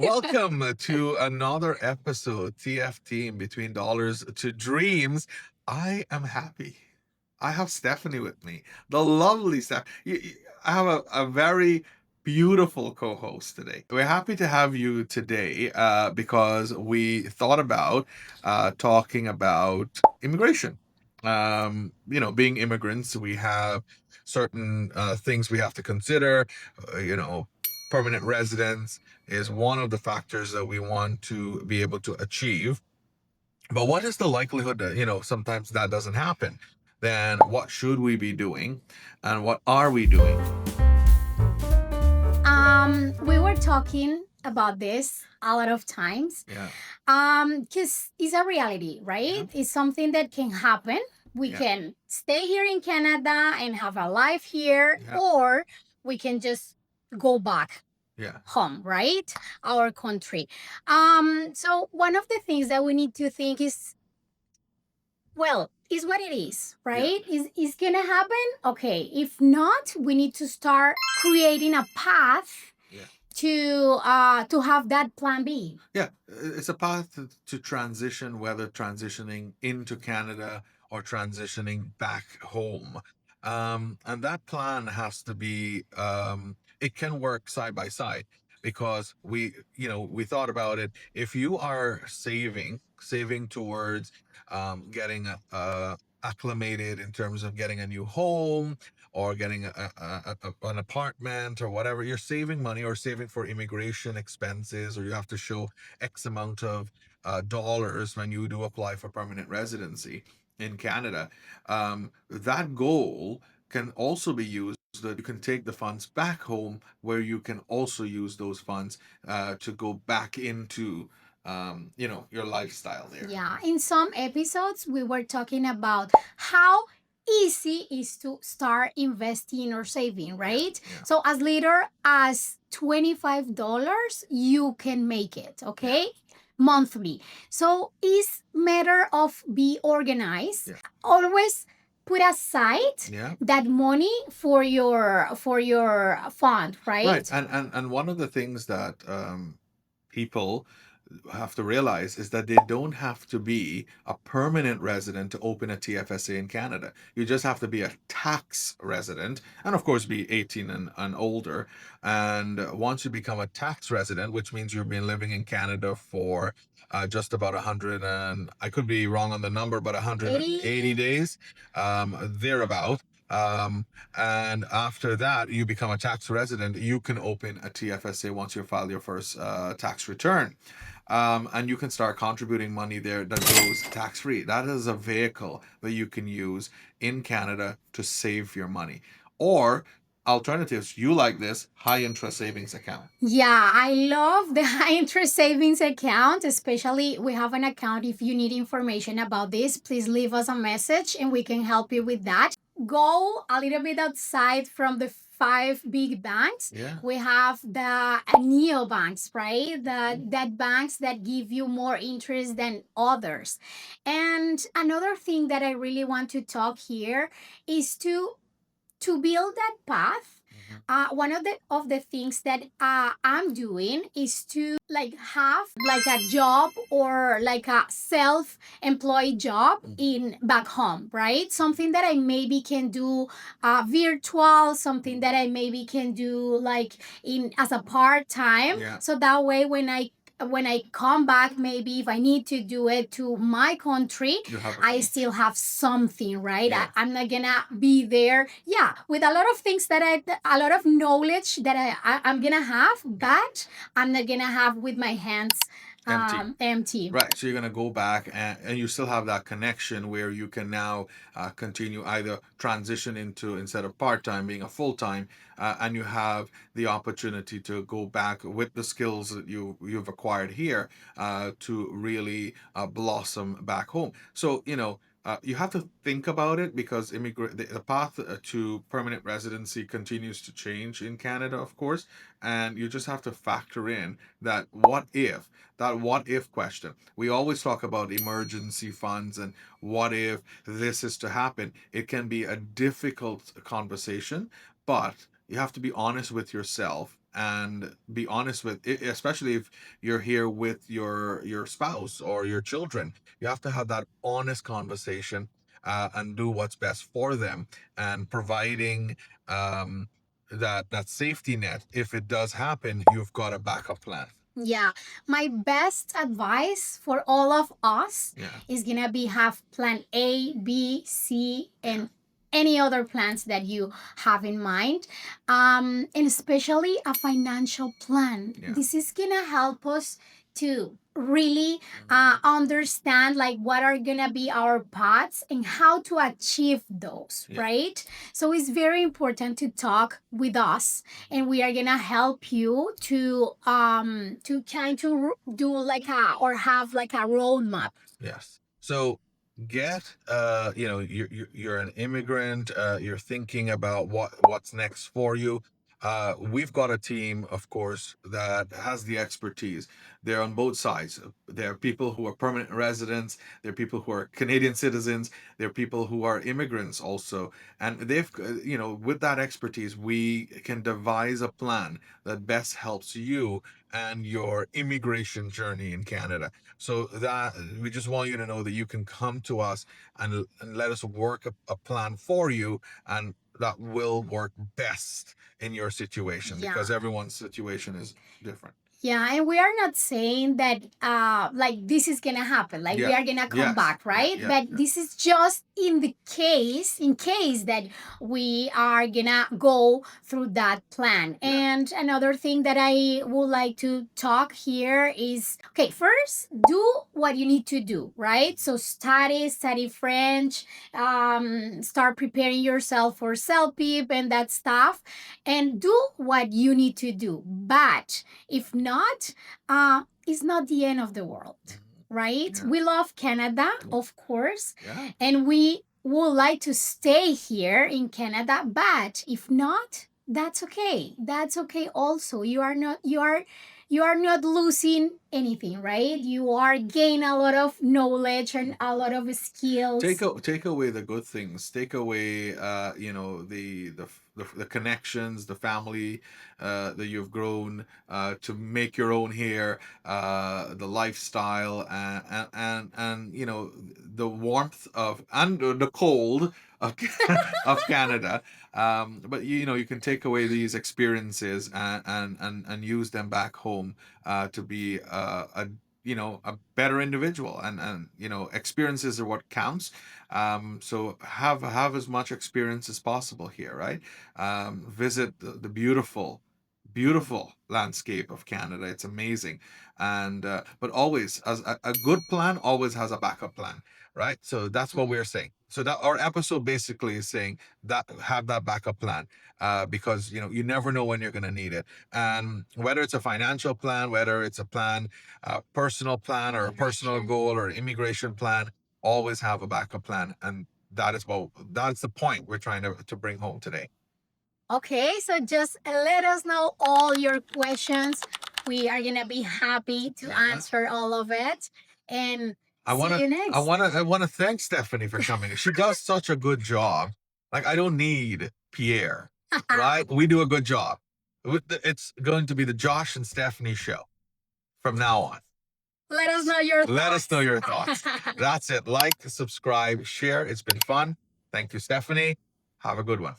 Welcome to another episode, TFT, in Between Dollars to Dreams. I am happy. I have Stephanie with me, the lovely Steph. I have a very beautiful co-host today. We're happy to have you today because we thought about talking about immigration. Being immigrants, we have certain things we have to consider. Permanent residence is one of the factors that we want to be able to achieve. But what is the likelihood that, sometimes that doesn't happen? Then what should we be doing and what are we doing? We were talking about this a lot of times. Yeah. Because it's a reality, right? Yeah. It's something that can happen. We Yeah. can stay here in Canada and have a life here, Yeah. or we can just go back Yeah. home, right? Our country. So one of the things that we need to think is, well, is what it is, Yeah. right? Is gonna happen? Okay. If not, we need to start creating a path Yeah. to have that plan B. Yeah. It's a path to transition, whether transitioning into Canada or transitioning back home. And that plan has to be, it can work side by side because we thought about it. If you are saving towards getting acclimated in terms of getting a new home or getting an apartment or whatever, you're saving money or saving for immigration expenses, or you have to show X amount of dollars when you do apply for permanent residency in Canada. That goal can also be used that you can take the funds back home, where you can also use those funds to go back into your lifestyle there. Yeah, in some episodes, we were talking about how easy is to start investing or saving, right? Yeah. So as little as $25, you can make it, okay? Monthly. So it's matter of be organized. Yeah. Always put aside Yeah. that money for your fund, right? Right. And one of the things that people have to realize is that they don't have to be a permanent resident to open a TFSA in Canada. You just have to be a tax resident and, of course, be 18 and older. And once you become a tax resident, which means you've been living in Canada for just about 100, and I could be wrong on the number, but 180 days, thereabout. And after that, you become a tax resident. You can open a TFSA once you file your first tax return. And you can start contributing money there that goes tax free. That is a vehicle that you can use in Canada to save your money. Or alternatives, you like this high interest savings account. Yeah, I love the high interest savings account, especially we have an account. If you need information about this, please leave us a message and we can help you with that. Go a little bit outside from the five big banks. Yeah. We have the neo banks, right? That banks that give you more interest than others. And another thing that I really want to talk here is to build that path. One of the things that I'm doing is to like have like a job or like a self-employed job in back home, right? Something that I maybe can do virtual, something that I maybe can do like in as a part time. Yeah. So that way when I come back, maybe if I need to do it to my country, I still have something, right? Yeah. I'm not gonna be there, yeah, with a lot of things that a lot of knowledge that I'm gonna have, but I'm not gonna have with my hands empty. Right. So you're going to go back and you still have that connection where you can now continue either transition into, instead of part-time, being a full-time, and you have the opportunity to go back with the skills that you've acquired here to really blossom back home. So, you have to think about it because the path to permanent residency continues to change in Canada, of course, and you just have to factor in that what if question. We always talk about emergency funds and what if this is to happen. It can be a difficult conversation, but you have to be honest with yourself and be honest with it, especially if you're here with your spouse or your children. You have to have that honest conversation, and do what's best for them, and providing um, that safety net. If it does happen, you've got a backup plan. Yeah, my best advice for all of us Yeah. is gonna be have plan A, B, C, and any other plans that you have in mind, and especially a financial plan. Yeah. This is gonna help us to really understand like what are gonna be our paths and how to achieve those, Yeah. right? So it's very important to talk with us, and we are gonna help you to kind to do like a or have like a roadmap. Yes. So get you're an immigrant, you're thinking about what's next for you. We've got a team, of course, that has the expertise. They're on both sides. There are people who are permanent residents, there are people who are Canadian citizens, there are people who are immigrants also. And they've with that expertise, we can devise a plan that best helps you and your immigration journey in Canada. So that we just want you to know that you can come to us and let us work a plan for you, and that will work best in your situation, Yeah. because everyone's situation is different. Yeah, and we are not saying that like this is gonna happen, like we Yeah. are gonna come Yes. back, Yeah. right? Yeah. But Yeah. this is just in case that we are gonna go through that plan. Yeah. And another thing that I would like to talk here is okay, first do what you need to do, right? So study French, start preparing yourself for CELPIP and that stuff, and do what you need to do. But if not, it's not the end of the world, right? Yeah. We love Canada, of course, Yeah. and we would like to stay here in Canada. But if not, that's okay. That's okay. Also, you are not losing anything, right? You are gain a lot of knowledge and a lot of skills. Take away the good things. Take away the connections, the family that you've grown to make your own here, the lifestyle, and the warmth of and the cold of of Canada. But you can take away these experiences and use them back home to be a better individual, and experiences are what counts. So have as much experience as possible here, right? Visit the beautiful landscape of Canada. It's amazing. And but always, as a good plan always has a backup plan, right? So that's what we're saying. So that our episode basically is saying that have that backup plan, because you never know when you're going to need it. And whether it's a financial plan, whether it's a plan, a personal plan, or a personal goal, or an immigration plan, always have a backup plan. And that's the point we're trying to bring home today. Okay, so just let us know all your questions. We are gonna be happy to answer all of it. And I see want you to next. I want to thank Stephanie for coming. She does such a good job. Like, I don't need Pierre, right? We do a good job. It's going to be the Josh and Stephanie show from now on. Let us know your Let us know thoughts. your thoughts. That's it. Like, subscribe, share. It's been fun. Thank you, Stephanie. Have a good one.